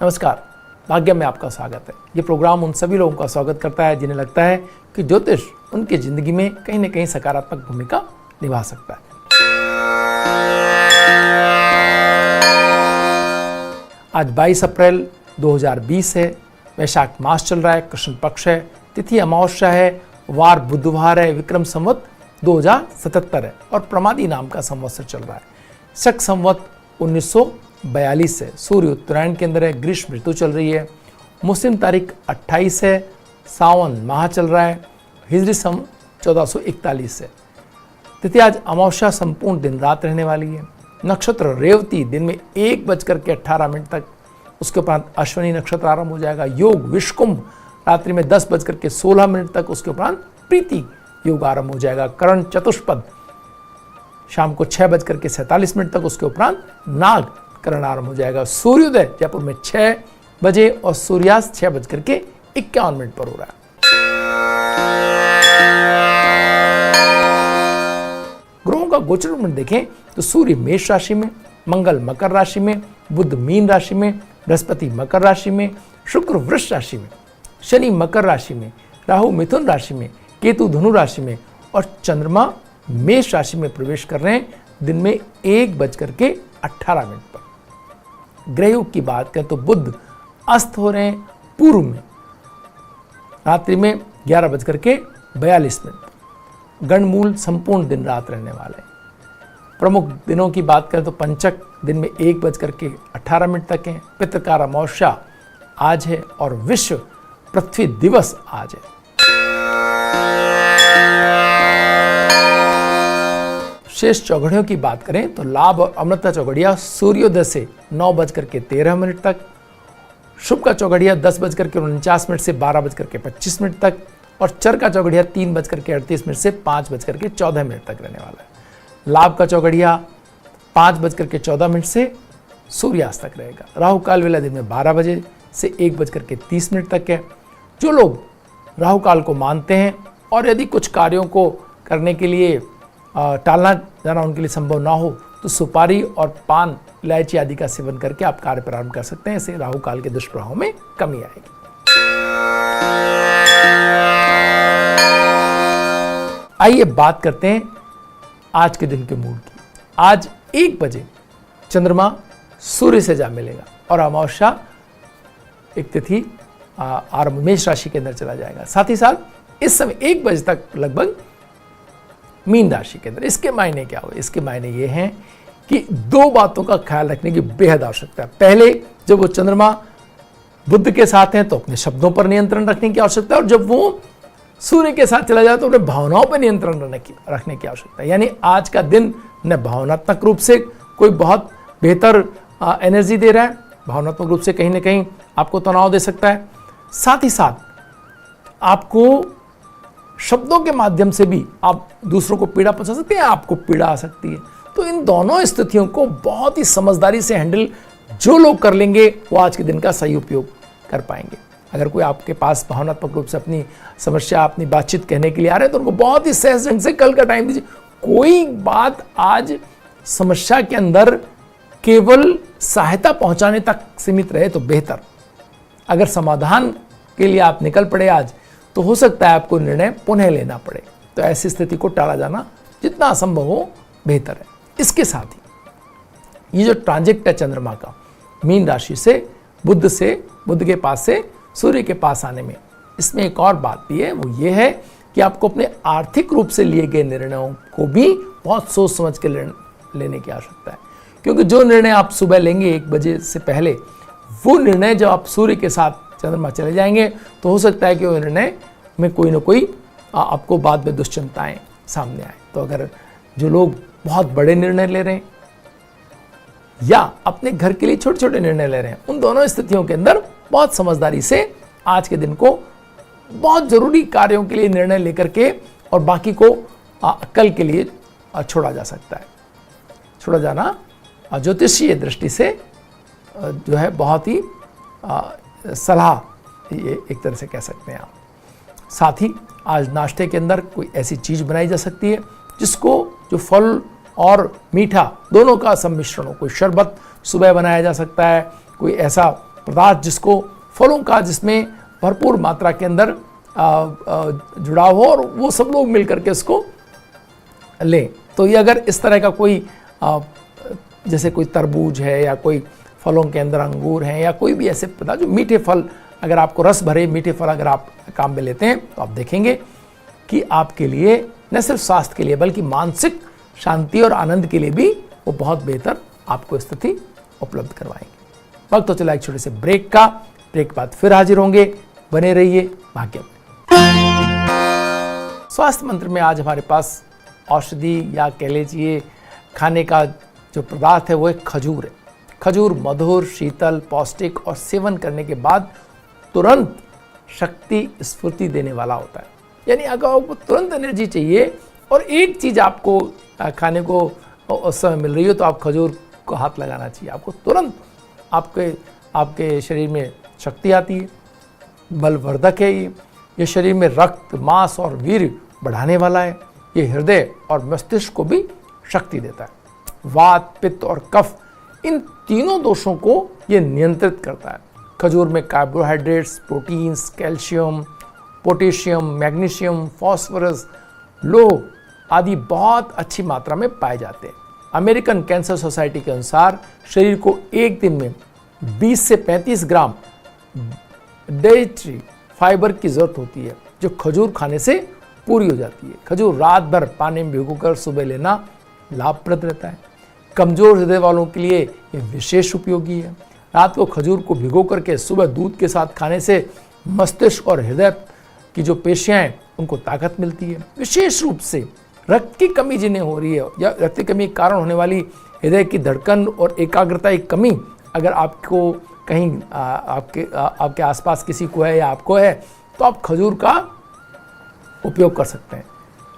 नमस्कार, भाग्य में आपका स्वागत है। ये प्रोग्राम उन सभी लोगों का स्वागत करता है जिन्हें लगता है कि ज्योतिष उनकी जिंदगी में कहीं न कहीं सकारात्मक भूमिका निभा सकता है। आज 22 अप्रैल 2020 है, वैशाख मास चल रहा है, कृष्ण पक्ष है, तिथि अमावस्या है, वार बुधवार है, विक्रम संवत 2077 है और प्रमादी नाम का संवत्सर चल रहा है। शक संवत 1942 है, सूर्य उत्तरायण के अंदर है, ग्रीष्म ऋतु चल रही है, मुस्लिम तारीख 28 है, सावन माह चल रहा है, हिजरी सन 1441 है। तिथि आज अमावस्या संपूर्ण दिन रात रहने वाली है। नक्षत्र रेवती दिन में 1:18 तक, उसके उपरांत अश्विनी नक्षत्र आरंभ हो जाएगा। योग विषकुंभ रात्रि में 10:16 तक, उसके उपरांत प्रीति योग आरंभ हो जाएगा। करण चतुष्पद शाम को 6:47 तक, उसके उपरांत नाग करण आरंभ हो जाएगा। सूर्योदय जयपुर में 6 बजे और सूर्यास्त 6:51 पर हो रहा है। ग्रहों का गोचर में देखें तो सूर्य मेष राशि में, मंगल मकर राशि में, बुध मीन राशि में, बृहस्पति मकर राशि में, शुक्र वृष राशि में, शनि मकर राशि में, राहु मिथुन राशि में, केतु धनु राशि में और चंद्रमा मेष राशि में प्रवेश कर रहे हैं दिन में 1:18 पर। ग्रहयोग की बात करें तो बुध अस्त हो रहे हैं पूर्व में रात्रि में 11:42 पर। गणमूल संपूर्ण दिन रात रहने वाले हैं। प्रमुख दिनों की बात करें तो पंचक दिन में 1:18 तक है, पितृकार अमावस्या आज है और विश्व पृथ्वी दिवस आज है। शेष चौघड़ियों की बात करें तो लाभ और अमृता चौघड़िया सूर्योदय से 9:13 तक, शुभ का चौघड़िया 10:49 से 12:25 तक और चर का चौघड़िया 3:38 से 5:14 तक रहने वाला है। लाभ का चौघड़िया 5:14 से सूर्यास्त तक रहेगा। राहु काल वेला दिन में 12 बजे से 1:30 तक है। जो लोग राहु काल को मानते हैं और यदि कुछ कार्यों को करने के लिए टालना जाना उनके लिए संभव ना हो तो सुपारी और पान इलायची आदि का सेवन करके आप कार्य प्रारंभ कर सकते हैं। इससे राहु काल के दुष्प्रभाव में कमी आएगी। आइए बात करते हैं आज के दिन के मूड की। आज 1 बजे चंद्रमा सूर्य से जा मिलेगा और अमावस्या एक तिथि आरंभ मेष राशि के अंदर चला जाएगा। साथ ही साथ इस समय 1 बजे तक लगभग मीन राशि के अंदर। इसके मायने क्या हुए? इसके मायने ये हैं कि 2 बातों का ख्याल रखने की बेहद आवश्यकता है। पहले, जब वो चंद्रमा बुध के साथ हैं तो अपने शब्दों पर नियंत्रण रखने की आवश्यकता है और जब वो सूर्य के साथ चला जाए तो अपने भावनाओं पर नियंत्रण रखने की आवश्यकता है। यानी आज का दिन न भावनात्मक रूप से कोई बहुत बेहतर एनर्जी दे रहा है, भावनात्मक रूप से कहीं ना कहीं आपको तनाव दे सकता है। साथ ही साथ आपको शब्दों के माध्यम से भी आप दूसरों को पीड़ा पहुंचा सकते हैं, आपको पीड़ा आ सकती है। तो इन दोनों स्थितियों को बहुत ही समझदारी से हैंडल जो लोग कर लेंगे वो आज के दिन का सही उपयोग कर पाएंगे। अगर कोई आपके पास भावनात्मक रूप से अपनी समस्या, अपनी बातचीत कहने के लिए आ रहे हैं तो उनको बहुत ही सहज ढंग से कल का टाइम दीजिए। कोई बात आज समस्या के अंदर केवल सहायता पहुंचाने तक सीमित रहे तो बेहतर। अगर समाधान के लिए आप निकल पड़े आज तो हो सकता है आपको निर्णय पुनः लेना पड़े। तो ऐसी स्थिति को टाला जाना जितना असंभव हो बेहतर है। इसके साथ ही ये जो ट्रांजिट है चंद्रमा का मीन राशि से बुध के पास से सूर्य के पास आने में, इसमें एक और बात भी है, वो ये है कि आपको अपने आर्थिक रूप से लिए गए निर्णयों को भी बहुत सोच समझ के लेने की आवश्यकता है। क्योंकि जो निर्णय आप सुबह लेंगे 1 बजे से पहले, वो निर्णय जब आप सूर्य के साथ चंद्रमा चले जाएंगे तो हो सकता है कि वो निर्णय में कोई ना कोई आपको बाद में दुश्चिंताएं सामने आए। तो अगर जो लोग बहुत बड़े निर्णय ले रहे हैं या अपने घर के लिए छोटे छोटे निर्णय ले रहे हैं, उन दोनों स्थितियों के अंदर बहुत समझदारी से आज के दिन को बहुत जरूरी कार्यों के लिए निर्णय लेकर के और बाकी को कल के लिए छोड़ा जा सकता है। छोड़ा जाना ज्योतिषीय दृष्टि से जो है बहुत ही सलाह, ये एक तरह से कह सकते हैं आप। साथ ही आज नाश्ते के अंदर कोई ऐसी चीज बनाई जा सकती है जिसको जो फल और मीठा दोनों का सम्मिश्रण हो। कोई शरबत सुबह बनाया जा सकता है, कोई ऐसा पदार्थ जिसको फलों का जिसमें भरपूर मात्रा के अंदर जुड़ाव हो और वो सब लोग मिल करके इसको लें। तो ये अगर इस तरह का कोई जैसे कोई तरबूज है या कोई फलों के अंदर अंगूर हैं या कोई भी ऐसे पदार्थ जो मीठे फल, अगर आपको रस भरे मीठे फल अगर आप काम में लेते हैं तो आप देखेंगे कि आपके लिए न सिर्फ स्वास्थ्य के लिए बल्कि मानसिक शांति और आनंद के लिए भी वो बहुत बेहतर आपको स्थिति उपलब्ध करवाएंगे। वक्त तो चला एक छोटे से ब्रेक का, ब्रेक के बाद फिर हाजिर होंगे, बने रहिए भाग्य में। स्वास्थ्य मंत्र में आज हमारे पास औषधि या कह लीजिए खाने का जो पदार्थ है वो एक खजूर है। खजूर मधुर, शीतल, पौष्टिक और सेवन करने के बाद तुरंत शक्ति स्फूर्ति देने वाला होता है। यानी अगर आपको तुरंत एनर्जी चाहिए और एक चीज़ आपको खाने को उस समय मिल रही हो तो आप खजूर को हाथ लगाना चाहिए। आपको तुरंत आपके शरीर में शक्ति आती है, बलवर्धक है ये शरीर में रक्त, मांस और वीर्य बढ़ाने वाला है। ये हृदय और मस्तिष्क को भी शक्ति देता है। वात, पित्त और कफ इन तीनों दोषों को ये नियंत्रित करता है। खजूर में carbohydrates, proteins, calcium, potassium, magnesium, phosphorus, लोह आदि बहुत अच्छी मात्रा में पाए जाते हैं। अमेरिकन कैंसर सोसाइटी के अनुसार शरीर को एक दिन में 20 से 35 ग्राम डाइटरी फाइबर की जरूरत होती है जो खजूर खाने से पूरी हो जाती है। खजूर रात भर पानी में भिगोकर सुबह लेना लाभप्रद रहता है। कमजोर हृदय वालों के लिए ये विशेष उपयोगी है। रात को खजूर को भिगो करके सुबह दूध के साथ खाने से मस्तिष्क और हृदय की जो पेशियां हैं उनको ताकत मिलती है। विशेष रूप से रक्त की कमी जिन्हें हो रही है या रक्त की कमी के कारण होने वाली हृदय की धड़कन और एकाग्रता की कमी अगर आपको कहीं आपके आसपास किसी को है या आपको है तो आप खजूर का उपयोग कर सकते हैं।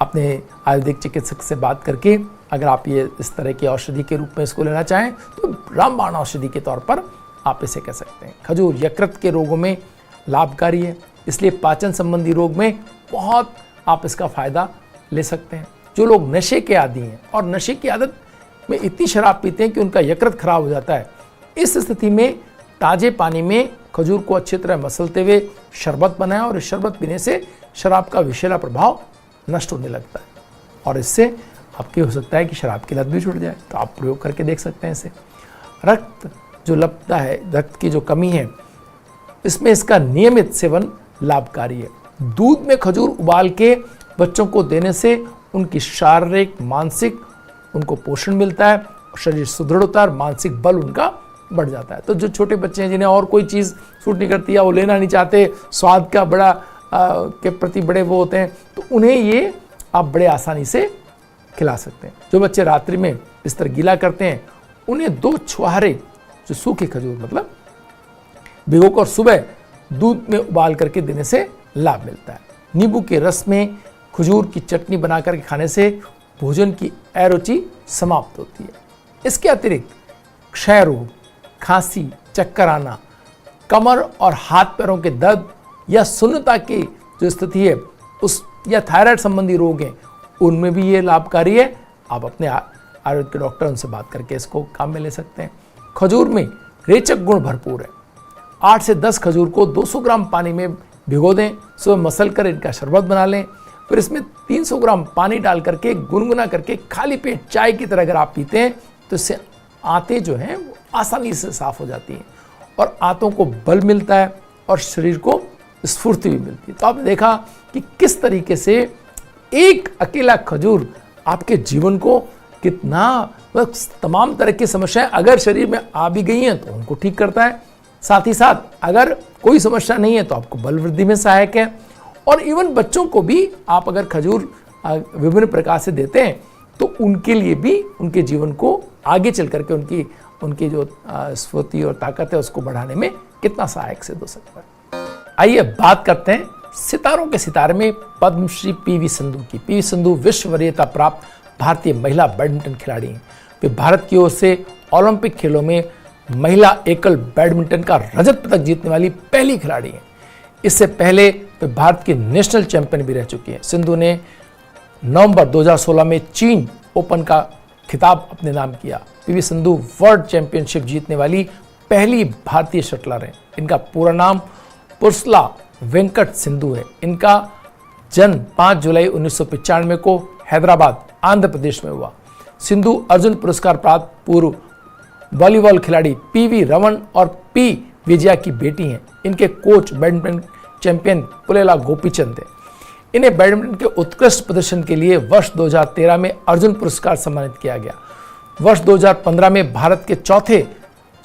अपने आयुर्वेदिक चिकित्सक से बात करके अगर आप ये इस तरह की औषधि के रूप में इसको लेना चाहें तो रामबाण औषधि के तौर पर आप इसे कह सकते हैं। खजूर यकृत के रोगों में लाभकारी है, इसलिए पाचन संबंधी रोग में बहुत आप इसका फायदा ले सकते हैं। जो लोग नशे के आदी हैं और नशे की आदत में इतनी शराब पीते हैं कि उनका यकृत खराब हो जाता है, इस स्थिति में ताजे पानी में खजूर को अच्छी तरह मसलते हुए शरबत बनाएं और इस शरबत पीने से शराब का विषैला प्रभाव नष्ट होने लगता है और इससे आपकी हो सकता है कि शराब की लत भी छूट जाए। तो आप प्रयोग करके देख सकते हैं इसे। रक्त जो लपटा है, रक्त की जो कमी है, इसमें इसका नियमित सेवन लाभकारी है। दूध में खजूर उबाल के बच्चों को देने से उनकी शारीरिक, मानसिक उनको पोषण मिलता है, शरीर सुदृढ़ होता है और मानसिक बल उनका बढ़ जाता है। तो जो छोटे बच्चे हैं जिन्हें और कोई चीज़ सूट नहीं करती या वो लेना नहीं चाहते, स्वाद का बड़ा के प्रति बड़े वो होते हैं, तो उन्हें ये आप बड़े आसानी से खिला सकते हैं। जो बच्चे रात्रि में बिस्तर गीला करते हैं उन्हें 2 छुहारे जो सूखे खजूर मतलब भिगोकर सुबह दूध में उबाल करके देने से लाभ मिलता है। नींबू के रस में खजूर की चटनी बना करके खाने से भोजन की अरुचि समाप्त होती है। इसके अतिरिक्त क्षय रोग, खांसी, चक्कर आना, कमर और हाथ पैरों के दर्द या शून्यता की जो स्थिति है उस या थायराइड संबंधी रोग हैं उनमें भी ये लाभकारी है। आप अपने आयुर्वेद के डॉक्टर उनसे बात करके इसको काम में ले सकते हैं। खजूर में रेचक गुण भरपूर है। 8 से 10 खजूर को 200 ग्राम पानी में भिगो दें, सुबह मसल कर इनका शरबत बना लें, फिर इसमें 300 ग्राम पानी डाल करके गुनगुना करके खाली पेट चाय की तरह अगर आप पीते हैं तो इससे आंतें जो हैं वो आसानी से साफ हो जाती हैं और आंतों को बल मिलता है और शरीर को स्फूर्ति भी मिलती है। तो आपने देखा कि किस तरीके से एक अकेला खजूर आपके जीवन को कितना तमाम तरह की समस्याएं अगर शरीर में आ भी गई हैं तो उनको ठीक करता है। साथ ही साथ अगर कोई समस्या नहीं है तो आपको बल वृद्धि में सहायक है। और इवन बच्चों को भी आप अगर खजूर विभिन्न प्रकार से देते हैं तो उनके लिए भी उनके जीवन को आगे चल करके उनकी जो स्फूर्ति और ताकत है उसको बढ़ाने में कितना सहायक सिद्ध हो सकता है। आइए बात करते हैं सितारों के सितारे में पद्मश्री पीवी सिंधु की। पीवी सिंधु विश्व वरीयता प्राप्त भारतीय महिला बैडमिंटन खिलाड़ी हैं। वे भारत की ओर से ओलंपिक खेलों में महिला एकल बैडमिंटन का रजत पदक जीतने वाली पहली खिलाड़ी हैं। इससे पहले वे भारत की नेशनल चैंपियन भी रह चुकी हैं। सिंधु ने नवंबर 2016 में चीन ओपन का खिताब अपने नाम किया। पीवी सिंधु वर्ल्ड चैंपियनशिप जीतने वाली पहली भारतीय शटलर हैं। इनका पूरा नाम पुरसला वेंकट सिंधु है। इनका जन्म 5 जुलाई 1995 को हैदराबाद आंध्र प्रदेश में हुआ। सिंधु अर्जुन पुरस्कार प्राप्त पूर्व वॉलीबॉल खिलाड़ी पीवी रमन और पी विजया की बेटी हैं। इनके coach badminton champion Pullela Gopichand थे। इन्हें बैडमिंटन के उत्कृष्ट प्रदर्शन के लिए वर्ष 2013 में अर्जुन पुरस्कार सम्मानित किया गया। वर्ष 2015 में भारत के चौथे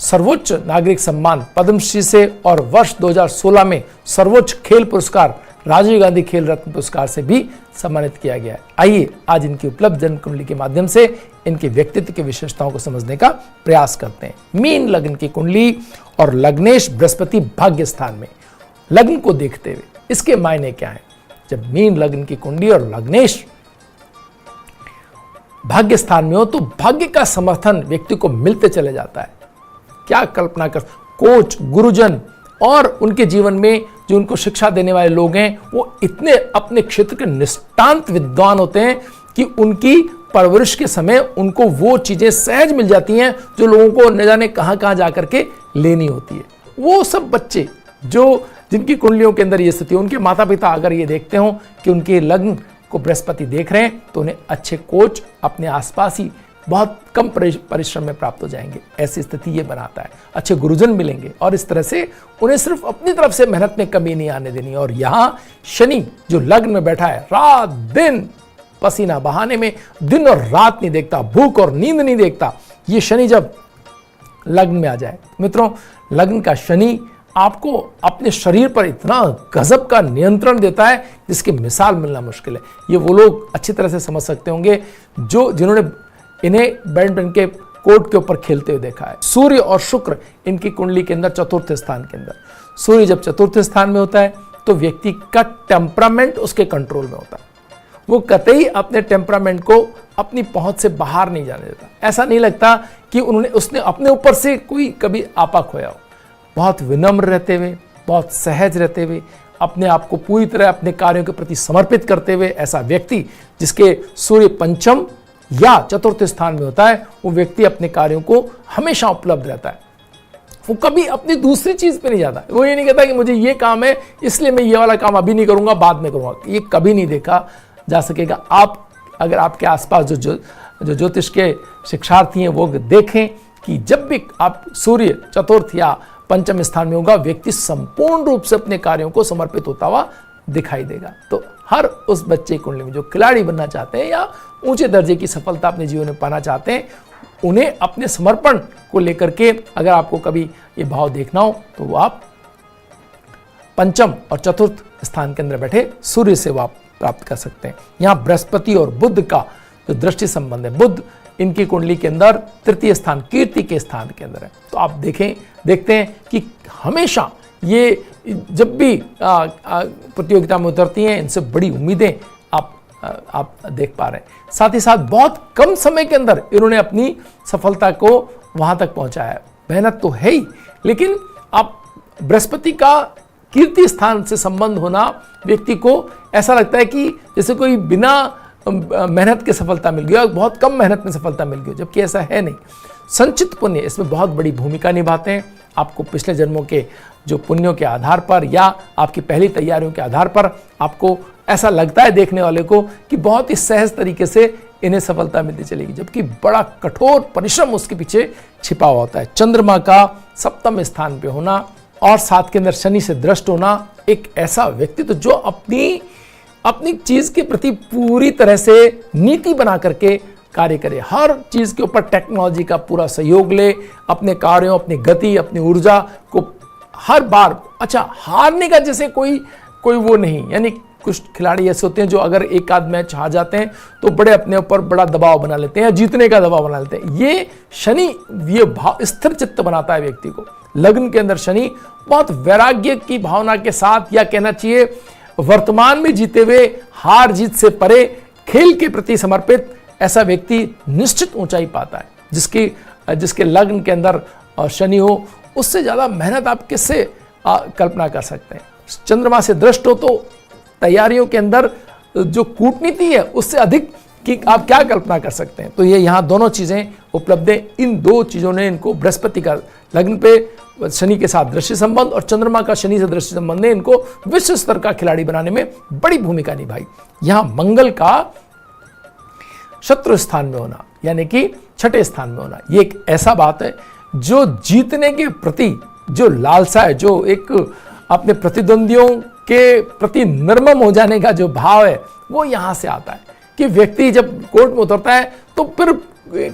सर्वोच्च नागरिक सम्मान पद्मश्री से और वर्ष 2016 में सर्वोच्च खेल पुरस्कार राजीव गांधी खेल रत्न पुरस्कार से भी सम्मानित किया गया है। आइए आज इनकी उपलब्ध जन्म कुंडली के माध्यम से इनके व्यक्तित्व की विशेषताओं को समझने का प्रयास करते हैं। मीन लग्न की कुंडली और लग्नेश बृहस्पति भाग्य स्थान में। लग्न को देखते हुए इसके मायने क्या है? जब मीन लग्न की कुंडली और लग्नेश भाग्य स्थान में हो तो भाग्य का समर्थन व्यक्ति को मिलते चले जाता है। क्या कल्पना कर, कोच, गुरुजन और उनके जीवन में जो उनको शिक्षा देने वाले लोग हैं वो इतने अपने क्षेत्र के निष्ठांत विद्वान होते हैं कि उनकी परवरिश के समय उनको वो चीजें सहज मिल जाती हैं जो लोगों को न जाने कहां कहां जाकर के लेनी होती है। वो सब बच्चे जो जिनकी कुंडलियों के अंदर ये स्थिति, उनके माता पिता अगर ये देखते हो कि उनके लग्न को बृहस्पति देख रहे हैं तो उन्हें अच्छे कोच अपने आसपास ही बहुत कम परिश्रम में प्राप्त हो जाएंगे। ऐसी स्थिति ये बनाता है। अच्छे गुरुजन मिलेंगे और इस तरह से उन्हें सिर्फ अपनी तरफ से मेहनत में कमी नहीं आने देनी। और यहां शनि जो लग्न में बैठा है, रात दिन पसीना बहाने में दिन और रात नहीं देखता, भूख और नींद नहीं देखता। ये शनि जब लग्न में आ जाए, मित्रों, लग्न का शनि आपको अपने शरीर पर इतना गजब का नियंत्रण देता है जिसकी मिसाल मिलना मुश्किल है। ये वो लोग अच्छी तरह से समझ सकते होंगे जिन्होंने इन्हें बैडमिंटन के कोर्ट के ऊपर खेलते हुए देखा है। सूर्य और शुक्र इनकी कुंडली के अंदर चतुर्थ स्थान के अंदर। सूर्य जब चतुर्थ स्थान में होता है तो व्यक्ति का टेम्परामेंट उसके कंट्रोल में होता है। वो कतई अपने टेम्परामेंट को अपनी पहुंच से बाहर नहीं जाने देता। ऐसा नहीं लगता कि उसने अपने ऊपर से कोई कभी आपा खोया हो। बहुत विनम्र रहते हुए, बहुत सहज रहते हुए, अपने आप को पूरी तरह अपने कार्यों के प्रति समर्पित करते हुए ऐसा व्यक्ति जिसके सूर्य पंचम या चतुर्थ स्थान में होता है, वो व्यक्ति अपने कार्यों को हमेशा उपलब्ध रहता है। वो कभी अपनी दूसरी चीज पे नहीं जाता। वो ये नहीं कहता कि मुझे ये काम है इसलिए मैं ये वाला काम अभी नहीं करूंगा, बाद में करूंगा। ये कभी नहीं देखा जा सकेगा। आप अगर आपके आसपास जो ज्योतिष के शिक्षार्थी हैं वो देखें कि जब भी आप सूर्य चतुर्थ या पंचम स्थान में होगा, व्यक्ति संपूर्ण रूप से अपने कार्यों को समर्पित होता हुआ दिखाई देगा। तो हर उस बच्चे कुंडली में जो खिलाड़ी बनना चाहते हैं या ऊंचे दर्जे की सफलता अपने जीवन में पाना चाहते हैं, उन्हें अपने समर्पण को लेकर के अगर आपको कभी ये भाव देखना हो तो वो आप पंचम और चतुर्थ स्थान के अंदर बैठे सूर्य से आप प्राप्त कर सकते हैं। यहाँ बृहस्पति और बुध का जो दृष्टि संबंध है, बुध इनकी कुंडली के अंदर तृतीय स्थान कीर्ति के स्थान के अंदर है। तो आप देखते हैं कि हमेशा ये जब भी प्रतियोगिता में उतरती हैं, इनसे बड़ी उम्मीदें आप देख पा रहे हैं। साथ ही साथ बहुत कम समय के अंदर इन्होंने अपनी सफलता को वहां तक पहुंचाया है। मेहनत तो है ही, लेकिन आप बृहस्पति का कीर्ति स्थान से संबंध होना व्यक्ति को ऐसा लगता है कि जैसे कोई बिना मेहनत के सफलता मिल गई, बहुत कम मेहनत में सफलता मिल गई, जबकि ऐसा है नहीं। संचित पुण्य इसमें बहुत बड़ी भूमिका निभाते हैं। आपको पिछले जन्मों के जो पुण्यों के आधार पर या आपकी पहली तैयारियों के आधार पर आपको ऐसा लगता है देखने वाले को कि बहुत ही सहज तरीके से इन्हें सफलता मिलती चलेगी, जबकि बड़ा कठोर परिश्रम उसके पीछे छिपा हुआ होता है। चंद्रमा का सप्तम स्थान पे होना और साथ के अंदर शनि से दृष्ट होना एक ऐसा व्यक्ति तो जो अपनी चीज के प्रति पूरी तरह से नीति बना करके कार्य करे, हर चीज के ऊपर टेक्नोलॉजी का पूरा सहयोग ले, अपने कार्यों, अपनी गति, अपनी ऊर्जा को हर बार हारने का जैसे कोई वो नहीं। यानी कुछ खिलाड़ी ऐसे होते हैं जो अगर एक आध मैच हार जाते हैं तो बड़े अपने ऊपर बड़ा दबाव बना लेते हैं या जीतने का दबाव बना लेते हैं। ये शनि ये भाव स्थिर चित्त बनाता है व्यक्ति को। लग्न के अंदर शनि बहुत वैराग्य की भावना के साथ, या कहना चाहिए वर्तमान में जीते हुए हार जीत से परे खेल के प्रति समर्पित ऐसा व्यक्ति निश्चित ऊंचाई पाता है। जिसके लग्न के अंदर शनि हो, उससे ज्यादा मेहनत आप किससे कल्पना कर सकते हैं। चंद्रमा से दृष्ट हो तो तैयारियों के अंदर जो कूटनीति है उससे अधिक कि आप क्या कल्पना कर सकते हैं। तो ये यहाँ दोनों चीज़ें उपलब्ध है। इन दो चीज़ों ने इनको, बृहस्पति का लग्न पे शनि के साथ दृष्टि संबंध और चंद्रमा का शनि से दृष्टि संबंध ने इनको विश्व स्तर का खिलाड़ी बनाने में बड़ी भूमिका निभाई। यहाँ मंगल का शत्रु स्थान में होना यानी कि छठे स्थान में होना, ये एक ऐसा बात है जो जीतने के प्रति जो लालसा है, जो एक अपने प्रतिद्वंदियों के प्रति निर्मम हो जाने का जो भाव है, वो यहाँ से आता है कि व्यक्ति जब कोर्ट में उतरता है तो फिर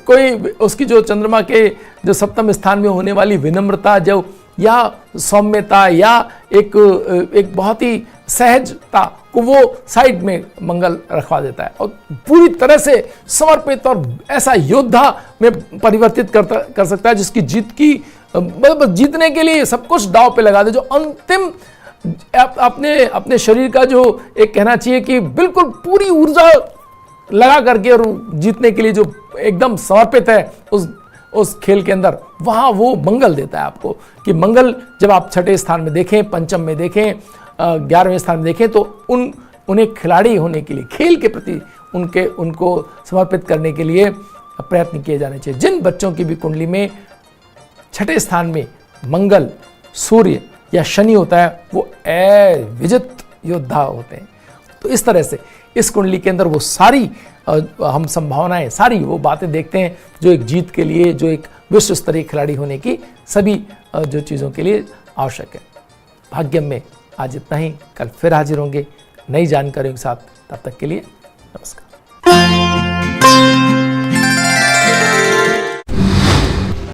कोई उसकी जो चंद्रमा के जो सप्तम स्थान में होने वाली विनम्रता जो या सौम्यता या एक बहुत ही सहजता को वो साइड में मंगल रखवा देता है और पूरी तरह से समर्पित और ऐसा योद्धा में परिवर्तित कर सकता है जिसकी जीत की मतलब जीतने के लिए सब कुछ दांव पे लगा दे, जो अंतिम अपने शरीर का जो एक कहना चाहिए कि बिल्कुल पूरी ऊर्जा लगा करके और जीतने के लिए जो एकदम समर्पित है उस खेल के अंदर, वहाँ वो मंगल देता है आपको। कि मंगल जब आप छठे स्थान में देखें, पंचम में देखें, 11वें स्थान में देखें तो उन्हें खिलाड़ी होने के लिए, खेल के प्रति उनको समर्पित करने के लिए प्रयत्न किए जाने चाहिए। जिन बच्चों की भी कुंडली में छठे स्थान में मंगल, सूर्य या शनि होता है वो विजित योद्धा होते हैं। तो इस तरह से इस कुंडली के अंदर वो सारी हम संभावनाएं, सारी वो बातें देखते हैं जो एक जीत के लिए, जो एक विश्व स्तरीय खिलाड़ी होने की सभी जो चीज़ों के लिए आवश्यक है। भाग्यम में आज इतना ही, कल फिर हाजिर होंगे नई जानकारियों के साथ। तब तक के लिए नमस्कार।